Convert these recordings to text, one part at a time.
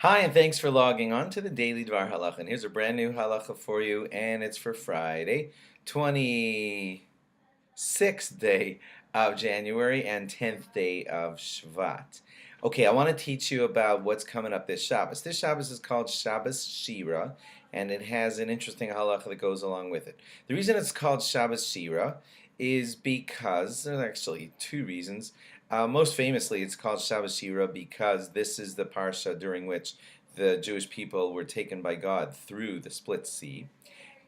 Hi, and thanks for logging on to the Daily DVAR Halacha. And here's a brand new halacha for you, and it's for Friday, 26th day of January and 10th day of SHVAT. Okay, I want to teach you about what's coming up this Shabbos. This Shabbos is called Shabbos Shira, and it has an interesting halacha that goes along with it. The reason it's called Shabbos Shira is because, there's actually two reasons. Most famously, it's called Shabbos Shira because this is the parsha during which the Jewish people were taken by God through the split sea.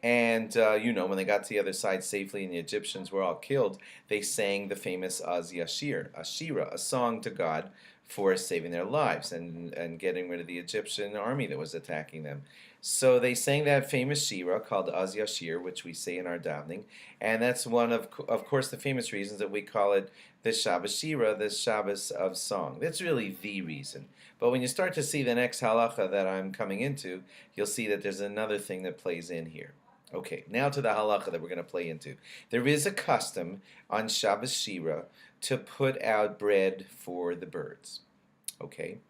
And when they got to the other side safely and the Egyptians were all killed, they sang the famous Az Yashir, a Shira, a song to God for saving their lives and getting rid of the Egyptian army that was attacking them. So they sang that famous Shira called Az Yashir, which we say in our davening, and that's one of course, the famous reasons that we call it the Shabbos Shira, the Shabbos of song. That's really the reason. But when you start to see the next halacha that I'm coming into, you'll see that there's another thing that plays in here. Okay, now to the halacha that we're going to play into. There is a custom on Shabbos Shira to put out bread for the birds. Okay,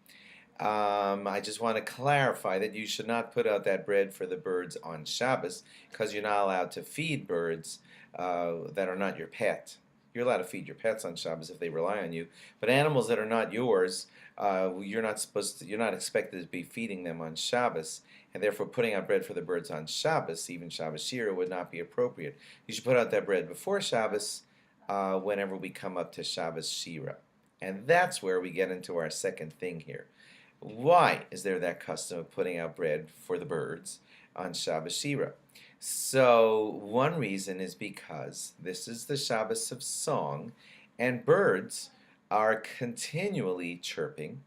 I just want to clarify that you should not put out that bread for the birds on Shabbos because you're not allowed to feed birds that are not your pet. You're allowed to feed your pets on Shabbos if they rely on you, but animals that are not yours, you're not expected to be feeding them on Shabbos, and therefore putting out bread for the birds on Shabbos, even Shabbos Shira, would not be appropriate. You should put out that bread before Shabbos, whenever we come up to Shabbos Shira, and that's where we get into our second thing here. Why is there that custom of putting out bread for the birds on Shabbos Shira? So one reason is because this is the Shabbos of song, and birds are continually chirping,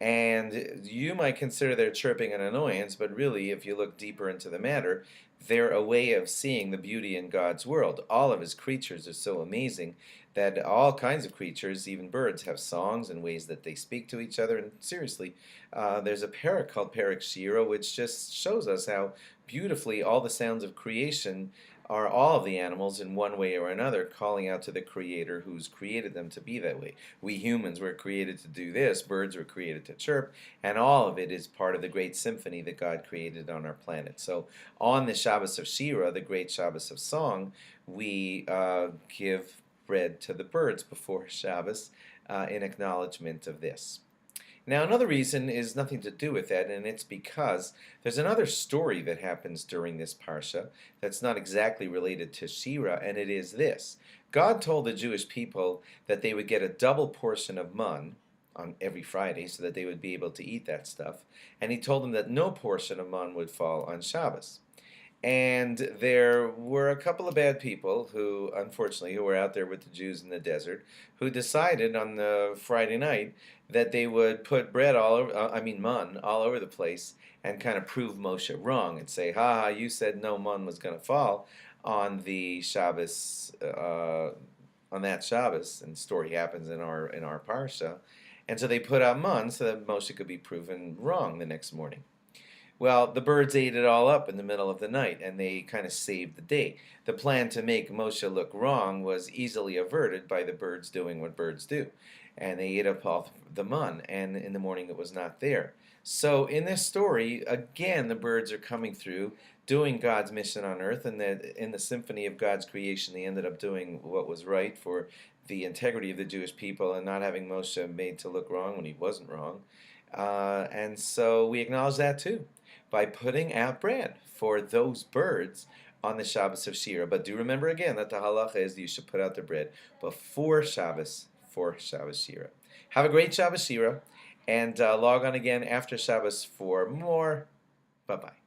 and you might consider their chirping an annoyance, but really, if you look deeper into the matter, they're a way of seeing the beauty in God's world. All of His creatures are so amazing that all kinds of creatures, even birds, have songs and ways that they speak to each other. And seriously, there's a parak called Parak Shira, which just shows us how beautifully all the sounds of creation are all of the animals in one way or another calling out to the Creator who's created them to be that way. We humans were created to do this, birds were created to chirp, and all of it is part of the great symphony that God created on our planet. So on the Shabbos of Shira, the great Shabbos of song, we give bread to the birds before Shabbos in acknowledgement of this. Now, another reason is nothing to do with that, and it's because there's another story that happens during this parsha that's not exactly related to Shira, and it is this. God told the Jewish people that they would get a double portion of man on every Friday so that they would be able to eat that stuff, and He told them that no portion of man would fall on Shabbos. And there were a couple of bad people who, unfortunately, who were out there with the Jews in the desert, who decided on the Friday night that they would put bread all over, man, all over the place and kind of prove Moshe wrong and say, ha ha, you said no man was going to fall on the Shabbos, on that Shabbos, and the story happens in our parsha. And so they put out man so that Moshe could be proven wrong the next morning. Well, the birds ate it all up in the middle of the night, and they kind of saved the day. The plan to make Moshe look wrong was easily averted by the birds doing what birds do. And they ate up all the man, and in the morning it was not there. So in this story, again, the birds are coming through, doing God's mission on earth, and that in the symphony of God's creation, they ended up doing what was right for the integrity of the Jewish people and not having Moshe made to look wrong when he wasn't wrong. And so we acknowledge that too by putting out bread for those birds on the Shabbos of Shira. But do remember again that the halacha is that you should put out the bread before Shabbos for Shabbos Shira. Have a great Shabbos Shira, and log on again after Shabbos for more. Bye-bye.